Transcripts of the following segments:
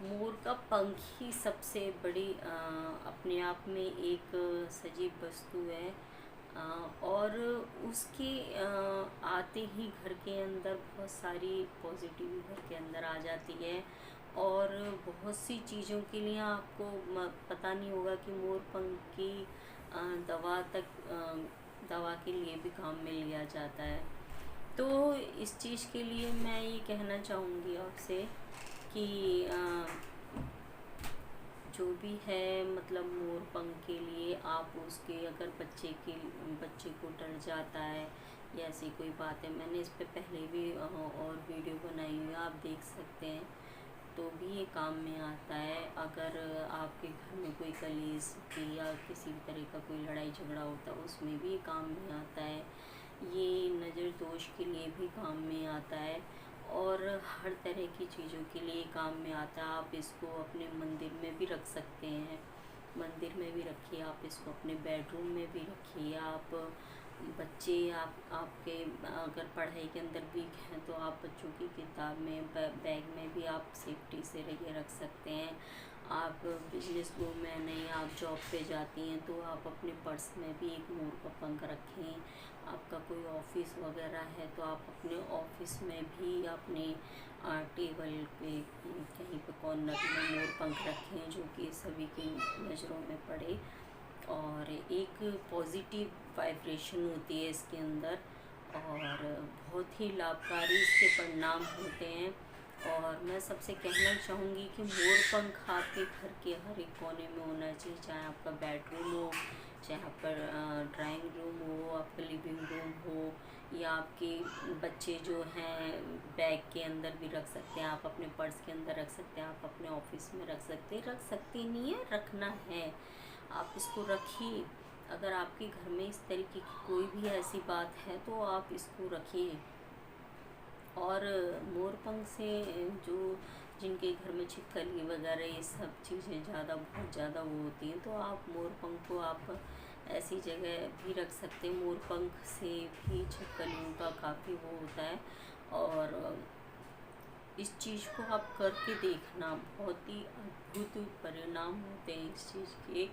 मोर का पंख ही सबसे बड़ी अपने आप में एक सजीव वस्तु है। और उसके आते ही घर के अंदर बहुत सारी पॉजिटिव घर के अंदर आ जाती है। और बहुत सी चीज़ों के लिए आपको पता नहीं होगा कि मोर पंख की दवा तक दवा के लिए भी काम में लिया जाता है। तो इस चीज़ के लिए मैं ये कहना चाहूँगी आपसे कि जो भी है मतलब मोर पंख के लिए आप उसके अगर बच्चे को डर जाता है या ऐसी कोई बात है, मैंने इस पे पहले भी और वीडियो बनाई हुई है, आप देख सकते हैं। तो भी ये काम में आता है। अगर आपके घर में कोई कलेश की या किसी भी तरह का कोई लड़ाई झगड़ा होता है, उसमें भी ये काम में आता है। ये नज़र दोष के लिए भी काम में आता है और हर तरह की चीज़ों के लिए काम में आता है। आप इसको अपने मंदिर में भी रख सकते हैं, मंदिर में भी रखिए, आप इसको अपने बेडरूम में भी रखिए। आप बच्चे आपके अगर पढ़ाई के अंदर वीक हैं तो आप बच्चों की किताब में बैग में भी आप सेफ्टी से रहिए रख सकते हैं। आप बिजनेस वूमेन हैं, आप जॉब पे जाती हैं तो आप अपने पर्स में भी एक मोर का पंख रखें। आपका कोई ऑफिस वगैरह है तो आप अपने ऑफिस में भी अपने टेबल पे कहीं पे कॉर्नर में मोर पंख रखें, जो कि सभी की नज़रों में पड़े और एक पॉजिटिव वाइब्रेशन होती है इसके अंदर और बहुत ही लाभकारी इसके परिणाम होते हैं। और मैं सबसे कहना चाहूँगी कि मोर पंख आपके घर के हर एक कोने में होना चाहिए, चाहे आपका बेडरूम हो, चाहे आपका ड्राइंग रूम हो, आपका लिविंग रूम हो, या आपके बच्चे जो हैं बैग के अंदर भी रख सकते हैं, आप अपने पर्स के अंदर रख सकते हैं, आप अपने ऑफिस में रख सकते नहीं है, रखना है, आप इसको रखिए। अगर आपके घर में इस तरीके की कोई भी ऐसी बात है तो आप इसको रखिए। और मोर पंख से जो जिनके घर में छिपकली वगैरह ये सब चीज़ें बहुत ज़्यादा वो होती हैं, तो आप मोर पंख को आप ऐसी जगह भी रख सकते हैं। मोर पंख से भी छिपकलियों का काफ़ी वो होता है। और इस चीज़ को आप करके देखना, बहुत ही अद्भुत परिणाम होते हैं इस चीज़ के।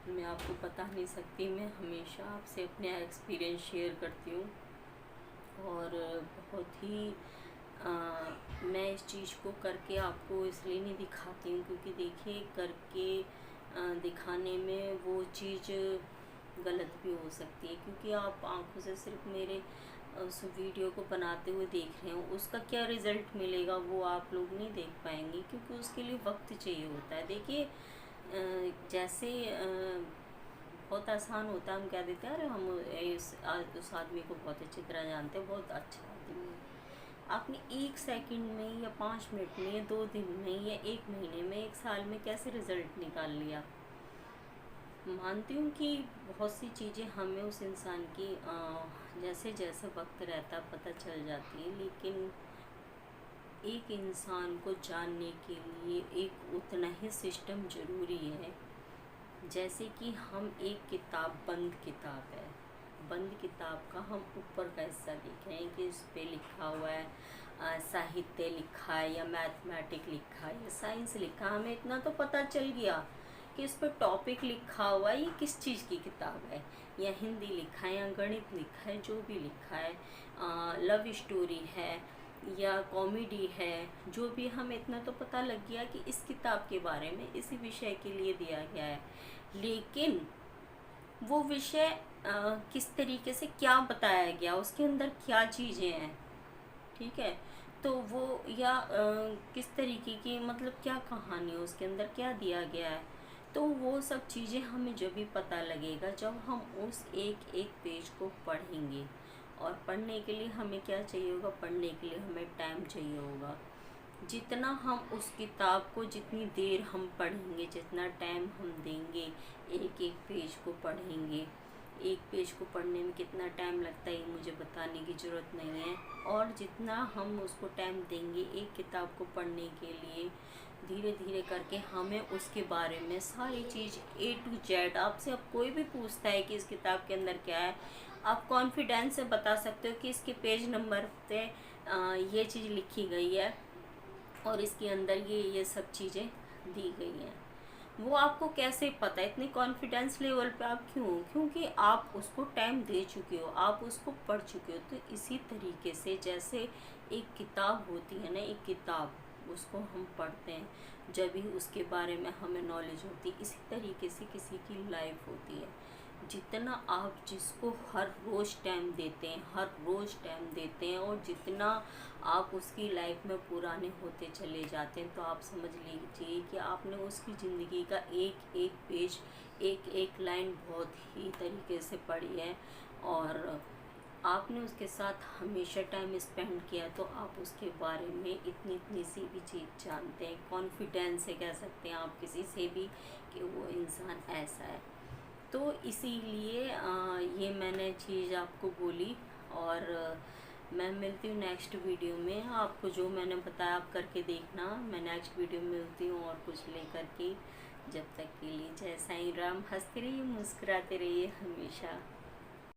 मैं आपको बता नहीं सकती, मैं हमेशा आपसे अपने एक्सपीरियंस शेयर करती हूँ और बहुत ही मैं इस चीज़ को करके आपको इसलिए नहीं दिखाती हूँ क्योंकि देखिए करके दिखाने में वो चीज़ गलत भी हो सकती है, क्योंकि आप आंखों से सिर्फ मेरे उस वीडियो को बनाते हुए देख रहे हो, उसका क्या रिज़ल्ट मिलेगा वो आप लोग नहीं देख पाएंगे, क्योंकि उसके लिए वक्त चाहिए होता है। देखिए जैसे बहुत आसान होता है, हम कह देते हैं अरे हम उस आदमी को बहुत अच्छी तरह जानते हैं, बहुत अच्छा आदमी है। आपने 1 सेकंड में या 5 मिनट में या 2 दिन में या 1 महीने में 1 साल में कैसे रिजल्ट निकाल लिया। मानती हूँ कि बहुत सी चीज़ें हमें उस इंसान की जैसे जैसे वक्त रहता पता चल जाती है, लेकिन एक इंसान को जानने के लिए एक उतना ही सिस्टम ज़रूरी है। जैसे कि हम एक किताब बंद किताब का हम ऊपर का हिस्सा देख रहे हैं कि उस पर लिखा हुआ है साहित्य लिखा है या मैथमेटिक लिखा है या साइंस लिखा है, हमें इतना तो पता चल गया कि इस पर टॉपिक लिखा हुआ है, ये किस चीज़ की किताब है, या हिंदी लिखा है या गणित लिखा है, जो भी लिखा है लव स्टोरी है या कॉमेडी है, जो भी, हमें इतना तो पता लग गया कि इस किताब के बारे में इसी विषय के लिए दिया गया है। लेकिन वो विषय किस तरीके से क्या बताया गया, उसके अंदर क्या चीज़ें हैं, ठीक है, तो वो या किस तरीके की मतलब क्या कहानी है, उसके अंदर क्या दिया गया है, तो वो सब चीज़ें हमें जब भी पता लगेगा जब हम उस एक एक पेज को पढ़ेंगे। और पढ़ने के लिए हमें क्या चाहिए होगा, पढ़ने के लिए हमें टाइम चाहिए होगा। जितना हम उस किताब को जितनी देर हम पढ़ेंगे, जितना टाइम हम देंगे, एक एक पेज को पढ़ेंगे, एक पेज को पढ़ने में कितना टाइम लगता है ये मुझे बताने की ज़रूरत नहीं है। और जितना हम उसको टाइम देंगे एक किताब को पढ़ने के लिए, धीरे धीरे करके हमें उसके बारे में सारी चीज़ A to Z, आपसे अब कोई भी पूछता है कि इस किताब के अंदर क्या है, आप कॉन्फिडेंस से बता सकते हो कि इसके पेज नंबर पे ये चीज़ लिखी गई है, और इसके अंदर ये सब चीज़ें दी गई हैं। वो आपको कैसे पता है, इतने कॉन्फिडेंस लेवल पे आप क्यों हो? क्योंकि आप उसको टाइम दे चुके हो, आप उसको पढ़ चुके हो। तो इसी तरीके से जैसे एक किताब होती है ना, एक किताब उसको हम पढ़ते हैं जब भी उसके बारे में हमें नॉलेज होती है, इसी तरीके से किसी की लाइफ होती है। जितना आप जिसको हर रोज़ टाइम देते हैं, हर रोज़ टाइम देते हैं, और जितना आप उसकी लाइफ में पुराने होते चले जाते हैं, तो आप समझ लीजिए कि आपने उसकी ज़िंदगी का एक एक पेज, एक एक लाइन बहुत ही तरीके से पढ़ी है, और आपने उसके साथ हमेशा टाइम स्पेंड किया, तो आप उसके बारे में इतनी इतनी सी भी चीज़ जानते हैं। कॉन्फिडेंस से कह सकते हैं आप किसी से भी कि वो इंसान ऐसा है। तो इसीलिए ये मैंने चीज़ आपको बोली। और मैं मिलती हूँ नेक्स्ट वीडियो में। आपको जो मैंने बताया आप करके देखना। मैं नेक्स्ट वीडियो में मिलती हूँ और कुछ लेकर के। जब तक के लिए जय साईं राम। हंसते रहिए, मुस्कुराते रहिए हमेशा।